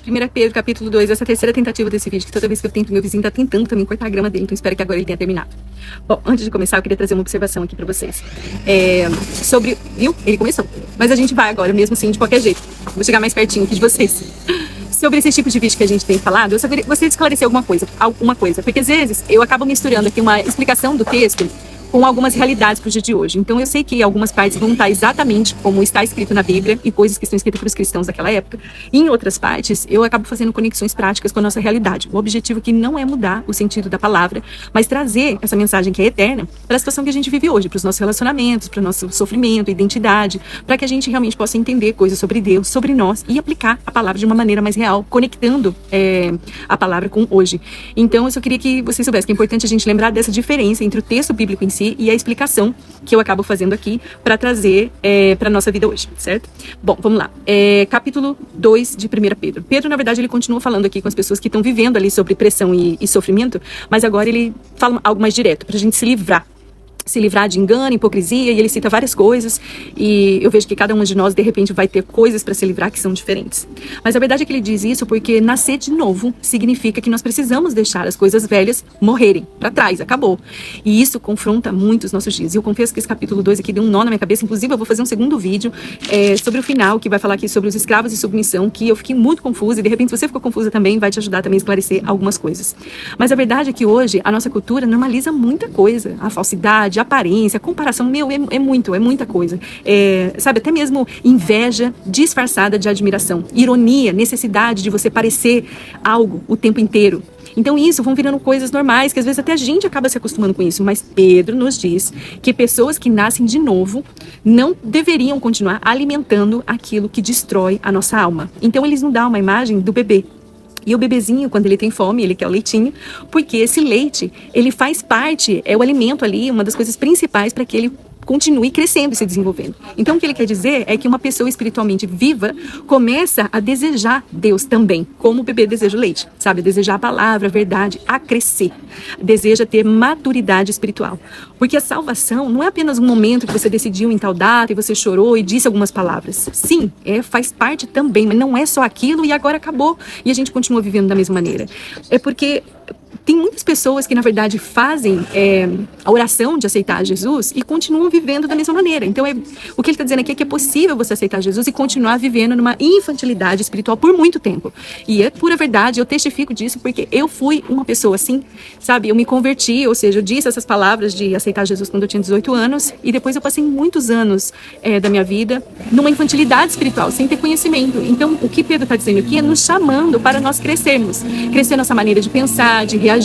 1 Pedro, capítulo 2, essa terceira tentativa desse vídeo, que toda vez que eu tento, meu vizinho tá tentando também cortar a grama dele, então espero que agora ele tenha terminado. Bom, antes de começar, eu queria trazer uma observação aqui pra vocês. Sobre... Viu? Ele começou. Mas a gente vai agora, mesmo assim, de qualquer jeito. Vou chegar mais pertinho aqui de vocês. Sobre esse tipo de vídeo que a gente tem falado, eu só gostaria de esclarecer alguma coisa. Porque às vezes eu acabo misturando aqui uma explicação do texto com algumas realidades para o dia de hoje. Então eu sei que algumas partes vão estar exatamente como está escrito na Bíblia e coisas que estão escritas para os cristãos daquela época. E em outras partes, eu acabo fazendo conexões práticas com a nossa realidade. O objetivo aqui não é mudar o sentido da palavra, mas trazer essa mensagem que é eterna para a situação que a gente vive hoje, para os nossos relacionamentos, para o nosso sofrimento, identidade, para que a gente realmente possa entender coisas sobre Deus, sobre nós e aplicar a palavra de uma maneira mais real, conectando a palavra com hoje. Então eu só queria que vocês soubessem que é importante a gente lembrar dessa diferença entre o texto bíblico em si e a explicação que eu acabo fazendo aqui para trazer para a nossa vida hoje, certo? Bom, vamos lá. Capítulo 2 de 1 Pedro. Pedro, na verdade, ele continua falando aqui com as pessoas que estão vivendo ali sobre pressão e sofrimento, mas agora ele fala algo mais direto, para a gente se livrar de engano, hipocrisia, e ele cita várias coisas, e eu vejo que cada um de nós, de repente, vai ter coisas para se livrar que são diferentes. Mas a verdade é que ele diz isso porque nascer de novo significa que nós precisamos deixar as coisas velhas morrerem para trás, acabou. E isso confronta muito os nossos dias. E eu confesso que esse capítulo 2 aqui deu um nó na minha cabeça, inclusive eu vou fazer um segundo vídeo sobre o final, que vai falar aqui sobre os escravos e submissão, que eu fiquei muito confusa, e de repente, se você ficou confusa também, vai te ajudar também a esclarecer algumas coisas. Mas a verdade é que hoje a nossa cultura normaliza muita coisa, a falsidade, a aparência, a comparação, é muita coisa. Sabe, até mesmo inveja disfarçada de admiração, ironia, necessidade de você parecer algo o tempo inteiro. Então isso vão virando coisas normais, que às vezes até a gente acaba se acostumando com isso, mas Pedro nos diz que pessoas que nascem de novo não deveriam continuar alimentando aquilo que destrói a nossa alma. Então eles nos dão uma imagem do bebê. E o bebezinho, quando ele tem fome, ele quer o leitinho, porque esse leite, ele faz parte, é o alimento ali, uma das coisas principais para que ele continue crescendo e se desenvolvendo. Então o que ele quer dizer é que uma pessoa espiritualmente viva começa a desejar Deus também, como o bebê deseja o leite, sabe? Desejar a palavra, a verdade, a crescer. Deseja ter maturidade espiritual. Porque a salvação não é apenas um momento que você decidiu em tal data e você chorou e disse algumas palavras. Sim, faz parte também, mas não é só aquilo e agora acabou e a gente continua vivendo da mesma maneira. É porque tem muitas pessoas que, na verdade, fazem a oração de aceitar Jesus e continuam vivendo da mesma maneira. Então, o que ele está dizendo aqui é que é possível você aceitar Jesus e continuar vivendo numa infantilidade espiritual por muito tempo. E é pura verdade, eu testifico disso porque eu fui uma pessoa assim, sabe? Eu me converti, ou seja, eu disse essas palavras de aceitar Jesus quando eu tinha 18 anos e depois eu passei muitos anos da minha vida numa infantilidade espiritual, sem ter conhecimento. Então, o que Pedro está dizendo aqui é nos chamando para nós crescermos. Crescer nossa maneira de pensar, de reagir,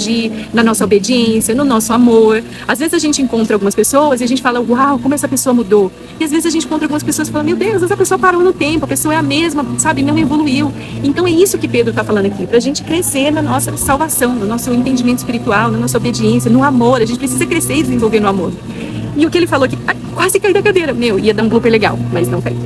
na nossa obediência, no nosso amor. Às vezes a gente encontra algumas pessoas e a gente fala, uau, como essa pessoa mudou. E às vezes a gente encontra algumas pessoas e fala, meu Deus, essa pessoa parou no tempo, a pessoa é a mesma, sabe, não evoluiu. Então é isso que Pedro está falando aqui, pra gente crescer na nossa salvação, no nosso entendimento espiritual, na nossa obediência, no amor. A gente precisa crescer e desenvolver no amor. E o que ele falou aqui, quase caí da cadeira. Ia dar um blooper legal, mas não caiu.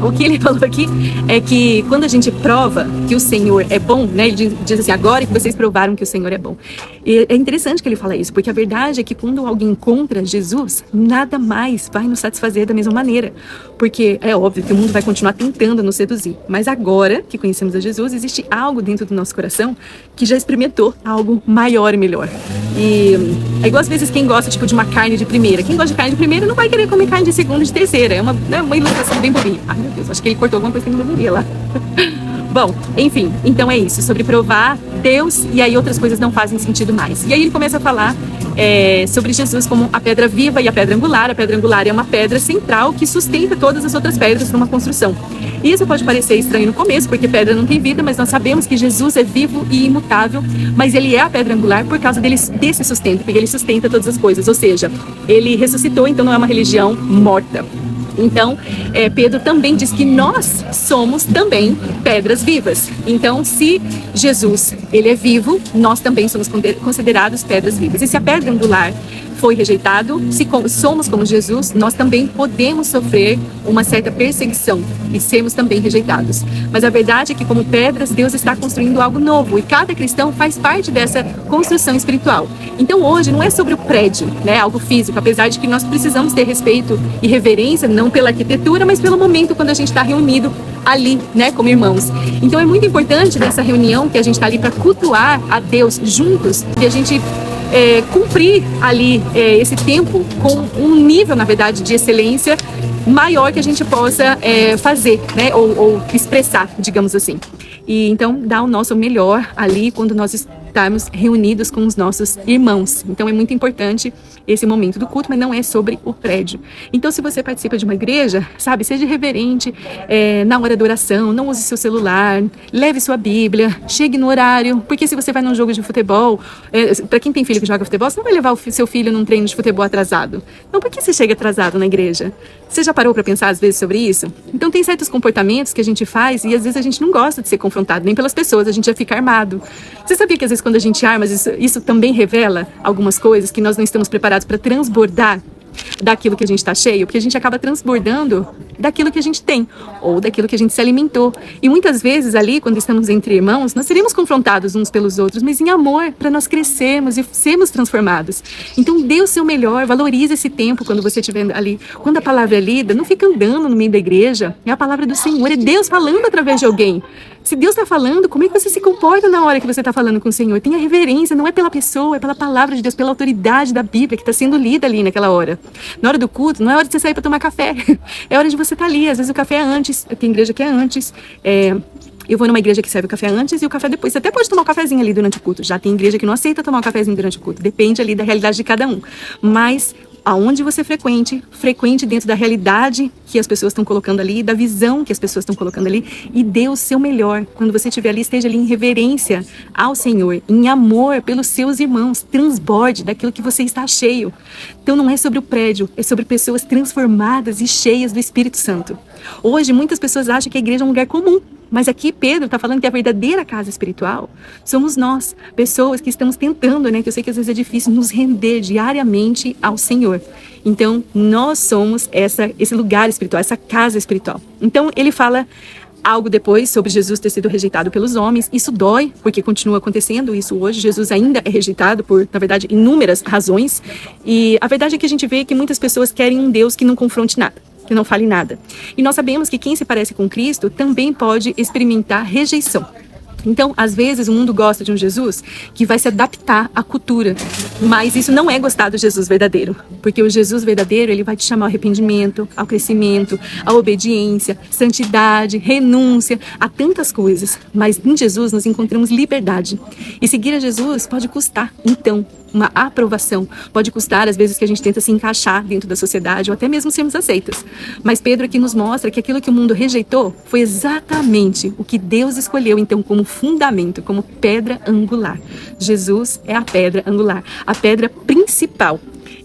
O que ele falou aqui é que quando a gente prova que o Senhor é bom, né? Ele diz assim, agora que vocês provaram que o Senhor é bom. E é interessante que ele fala isso, porque a verdade é que quando alguém encontra Jesus, nada mais vai nos satisfazer da mesma maneira. Porque é óbvio que o mundo vai continuar tentando nos seduzir. Mas agora que conhecemos a Jesus, existe algo dentro do nosso coração que já experimentou algo maior e melhor. E é igual às vezes quem gosta tipo, de uma carne de primeira. Quem gosta de carne de primeira não vai querer comer carne de segunda e de terceira. É uma ilustração bem bobinha. Ai, meu Deus, acho que ele cortou alguma coisa que não deveria lá. Bom, enfim, então é isso, sobre provar Deus e aí outras coisas não fazem sentido mais. E aí ele começa a falar sobre Jesus como a pedra viva e a pedra angular. A pedra angular é uma pedra central que sustenta todas as outras pedras numa construção. E isso pode parecer estranho no começo, porque pedra não tem vida, mas nós sabemos que Jesus é vivo e imutável, mas ele é a pedra angular por causa desse sustento, porque ele sustenta todas as coisas, ou seja, ele ressuscitou, então não é uma religião morta. Então, Pedro também diz que nós somos também pedras vivas. Então, se Jesus ele é vivo, nós também somos considerados pedras vivas. E se a pedra angular foi rejeitado, se somos como Jesus, nós também podemos sofrer uma certa perseguição e sermos também rejeitados. Mas a verdade é que, como pedras, Deus está construindo algo novo e cada cristão faz parte dessa construção espiritual. Então hoje não é sobre o prédio, né, algo físico, apesar de que nós precisamos ter respeito e reverência, não pela arquitetura, mas pelo momento quando a gente está reunido ali, né, como irmãos. Então é muito importante nessa reunião que a gente está ali para cultuar a Deus juntos e a gente cumprir ali esse tempo com um nível, na verdade, de excelência maior que a gente possa fazer, né, ou expressar, digamos assim. E então dar o nosso melhor ali quando nós estarmos reunidos com os nossos irmãos. Então é muito importante esse momento do culto, mas não é sobre o prédio. Então, se você participa de uma igreja, sabe, seja reverente na hora da oração, não use seu celular, leve sua Bíblia, chegue no horário, porque se você vai num jogo de futebol, para quem tem filho que joga futebol, você não vai levar o seu filho num treino de futebol atrasado. Então, por que você chega atrasado na igreja? Você já parou para pensar às vezes sobre isso? Então, tem certos comportamentos que a gente faz e às vezes a gente não gosta de ser confrontado, nem pelas pessoas, a gente já fica armado. Você sabia que às vezes quando a gente arma, isso também revela algumas coisas que nós não estamos preparados para transbordar daquilo que a gente está cheio, porque a gente acaba transbordando daquilo que a gente tem, ou daquilo que a gente se alimentou. E muitas vezes ali, quando estamos entre irmãos, nós seremos confrontados uns pelos outros, mas em amor, para nós crescermos e sermos transformados. Então dê o seu melhor, valorize esse tempo quando você estiver ali. Quando a palavra é lida, não fica andando no meio da igreja, é a palavra do Senhor, é Deus falando através de alguém. Se Deus está falando, como é que você se comporta na hora que você está falando com o Senhor? Tenha reverência, não é pela pessoa, é pela palavra de Deus, pela autoridade da Bíblia que está sendo lida ali naquela hora. Na hora do culto, não é hora de você sair para tomar café, é hora de você estar ali. Às vezes o café é antes, tem igreja que é antes, eu vou numa igreja que serve o café antes e o café depois. Você até pode tomar um cafezinho ali durante o culto. Já tem igreja que não aceita tomar um cafezinho durante o culto. Depende ali da realidade de cada um. Mas aonde você frequente dentro da realidade que as pessoas estão colocando ali, da visão que as pessoas estão colocando ali, e dê o seu melhor. Quando você estiver ali, esteja ali em reverência ao Senhor, em amor pelos seus irmãos, transborde daquilo que você está cheio. Então não é sobre o prédio, é sobre pessoas transformadas e cheias do Espírito Santo. Hoje muitas pessoas acham que a igreja é um lugar comum, mas aqui Pedro está falando que a verdadeira casa espiritual somos nós, pessoas que estamos tentando, né, que eu sei que às vezes é difícil, nos render diariamente ao Senhor. Então nós somos esse lugar espiritual, essa casa espiritual. Então ele fala algo depois sobre Jesus ter sido rejeitado pelos homens. Isso dói, porque continua acontecendo isso hoje. Jesus ainda é rejeitado por, na verdade, inúmeras razões. E a verdade é que a gente vê que muitas pessoas querem um Deus que não confronte nada, que não fale nada. E nós sabemos que quem se parece com Cristo também pode experimentar rejeição. Então, às vezes, o mundo gosta de um Jesus que vai se adaptar à cultura, mas isso não é gostar do Jesus verdadeiro, porque o Jesus verdadeiro, ele vai te chamar ao arrependimento, ao crescimento, à obediência, santidade, renúncia, a tantas coisas. Mas em Jesus nós encontramos liberdade. E seguir a Jesus pode custar, então, uma aprovação. Pode custar, às vezes, que a gente tenta se encaixar dentro da sociedade ou até mesmo sermos aceitos. Mas Pedro aqui nos mostra que aquilo que o mundo rejeitou foi exatamente o que Deus escolheu, então, como fundamento, como pedra angular. Jesus é a pedra angular, a pedra principal.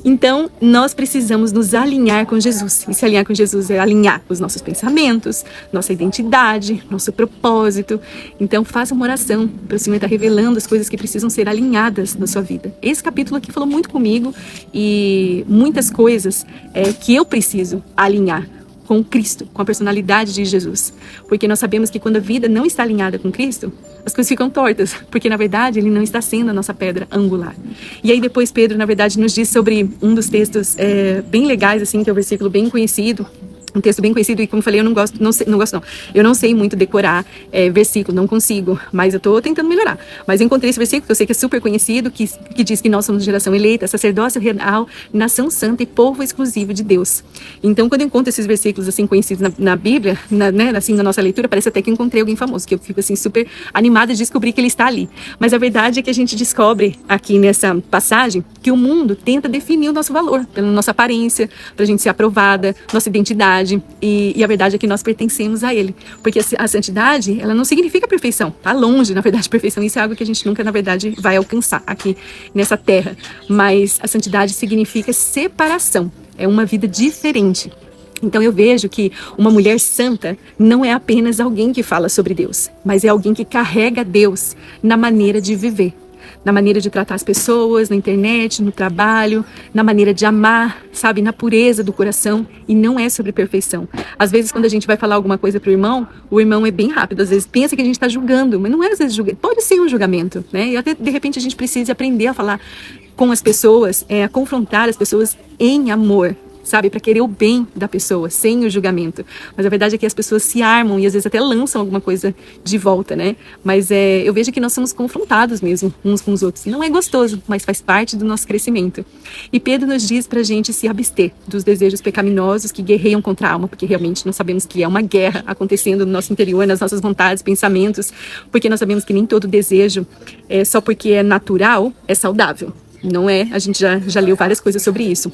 Então, nós precisamos nos alinhar com Jesus. E se alinhar com Jesus é alinhar os nossos pensamentos, nossa identidade, nosso propósito. Então, faça uma oração para o Senhor estar revelando as coisas que precisam ser alinhadas na sua vida. Esse capítulo aqui falou muito comigo e muitas coisas que eu preciso alinhar com Cristo, com a personalidade de Jesus. Porque nós sabemos que quando a vida não está alinhada com Cristo, as coisas ficam tortas, porque na verdade ele não está sendo a nossa pedra angular. E aí depois Pedro, na verdade, nos diz sobre um dos textos bem legais, assim, que é um versículo bem conhecido, um texto bem conhecido, e como eu falei, eu eu não sei muito decorar versículo, não consigo, mas eu estou tentando melhorar. Mas eu encontrei esse versículo que eu sei que é super conhecido, que diz que nós somos geração eleita, sacerdócio real, nação santa e povo exclusivo de Deus. Então, quando eu encontro esses versículos assim conhecidos na Bíblia, né, assim, na nossa leitura, parece até que eu encontrei alguém famoso, que eu fico assim super animada de descobrir que ele está ali. Mas a verdade é que a gente descobre aqui nessa passagem que o mundo tenta definir o nosso valor, pela nossa aparência, para a gente ser aprovada, nossa identidade. E a verdade é que nós pertencemos a Ele, porque a santidade, ela não significa perfeição, tá longe, na verdade, perfeição. Isso é algo que a gente nunca, na verdade, vai alcançar aqui nessa terra, mas a santidade significa separação, é uma vida diferente. Então eu vejo que uma mulher santa não é apenas alguém que fala sobre Deus, mas é alguém que carrega Deus na maneira de viver. na maneira de tratar as pessoas, na internet, no trabalho, na maneira de amar, sabe, na pureza do coração, e não é sobre perfeição. Às vezes, quando a gente vai falar alguma coisa pro irmão, o irmão é bem rápido, às vezes pensa que a gente está julgando, mas não é às vezes julgamento, pode ser um julgamento, né? E até de repente a gente precisa aprender a falar com as pessoas, a confrontar as pessoas em amor, sabe, para querer o bem da pessoa, sem o julgamento. Mas a verdade é que as pessoas se armam e às vezes até lançam alguma coisa de volta, né? Mas eu vejo que nós somos confrontados mesmo uns com os outros. Não é gostoso, mas faz parte do nosso crescimento. E Pedro nos diz pra gente se abster dos desejos pecaminosos que guerreiam contra a alma, porque realmente nós sabemos que é uma guerra acontecendo no nosso interior, nas nossas vontades, pensamentos, porque nós sabemos que nem todo desejo, só porque é natural, é saudável. Não é? A gente já leu várias coisas sobre isso.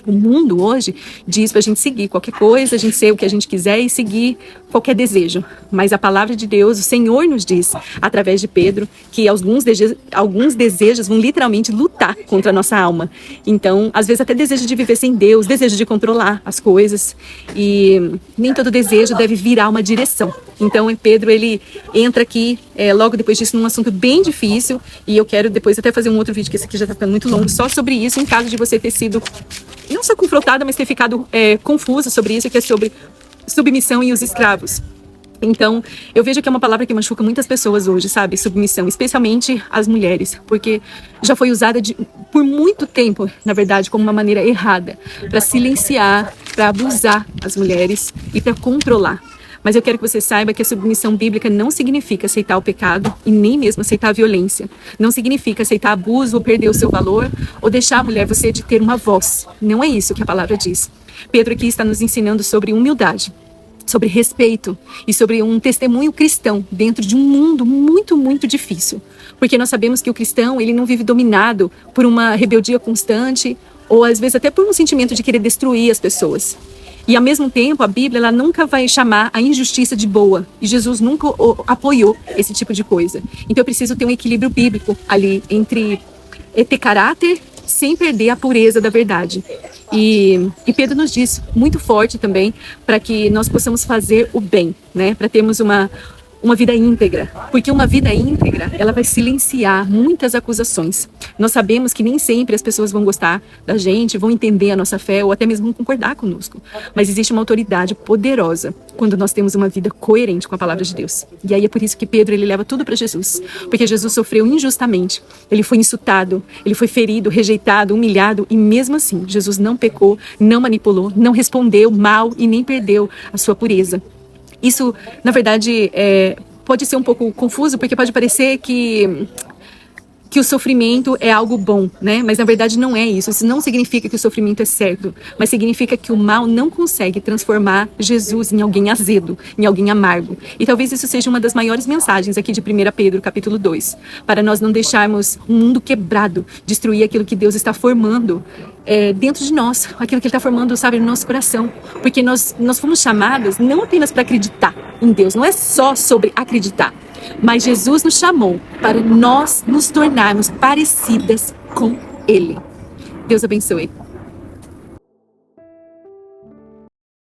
O mundo hoje diz para a gente seguir qualquer coisa, a gente ser o que a gente quiser e seguir qualquer desejo. Mas a palavra de Deus, o Senhor nos diz, através de Pedro, que alguns desejos vão literalmente lutar contra a nossa alma. Então, às vezes até desejo de viver sem Deus, desejo de controlar as coisas. E nem todo desejo deve virar uma direção. Então, Pedro, ele entra aqui, logo depois disso, num assunto bem difícil. E eu quero depois até fazer um outro vídeo, que esse aqui já está ficando muito longo, só sobre isso, em caso de você ter sido não só confrontada, mas ter ficado confusa sobre isso, que é sobre submissão e os escravos. Então, eu vejo que é uma palavra que machuca muitas pessoas hoje, sabe? Submissão, especialmente as mulheres, porque já foi usada por muito tempo, na verdade, como uma maneira errada, para silenciar, para abusar as mulheres e para controlar. Mas eu quero que você saiba que a submissão bíblica não significa aceitar o pecado e nem mesmo aceitar a violência. Não significa aceitar abuso ou perder o seu valor ou deixar a mulher você de ter uma voz. Não é isso que a palavra diz. Pedro aqui está nos ensinando sobre humildade, sobre respeito e sobre um testemunho cristão dentro de um mundo muito, muito difícil. Porque nós sabemos que o cristão, ele não vive dominado por uma rebeldia constante ou às vezes até por um sentimento de querer destruir as pessoas. E ao mesmo tempo, a Bíblia ela nunca vai chamar a injustiça de boa. E Jesus nunca apoiou esse tipo de coisa. Então eu preciso ter um equilíbrio bíblico ali entre ter caráter sem perder a pureza da verdade. E Pedro nos diz, muito forte também, para que nós possamos fazer o bem, né? Para termos uma vida íntegra, porque uma vida íntegra, ela vai silenciar muitas acusações. Nós sabemos que nem sempre as pessoas vão gostar da gente, vão entender a nossa fé ou até mesmo vão concordar conosco. Mas existe uma autoridade poderosa quando nós temos uma vida coerente com a palavra de Deus. E aí é por isso que Pedro, ele leva tudo para Jesus, porque Jesus sofreu injustamente. Ele foi insultado, ele foi ferido, rejeitado, humilhado e mesmo assim, Jesus não pecou, não manipulou, não respondeu mal e nem perdeu a sua pureza. Isso, na verdade, pode ser um pouco confuso, porque pode parecer que o sofrimento é algo bom, né? Mas na verdade não é isso. Isso não significa que o sofrimento é certo, mas significa que o mal não consegue transformar Jesus em alguém azedo, em alguém amargo. E talvez isso seja uma das maiores mensagens aqui de 1 Pedro, capítulo 2, para nós não deixarmos um mundo quebrado, destruir aquilo que Deus está formando dentro de nós, aquilo que Ele está formando, sabe, no nosso coração. Porque nós fomos chamados não apenas para acreditar em Deus, não é só sobre acreditar, mas Jesus nos chamou para nós nos tornarmos parecidas com Ele. Deus abençoe.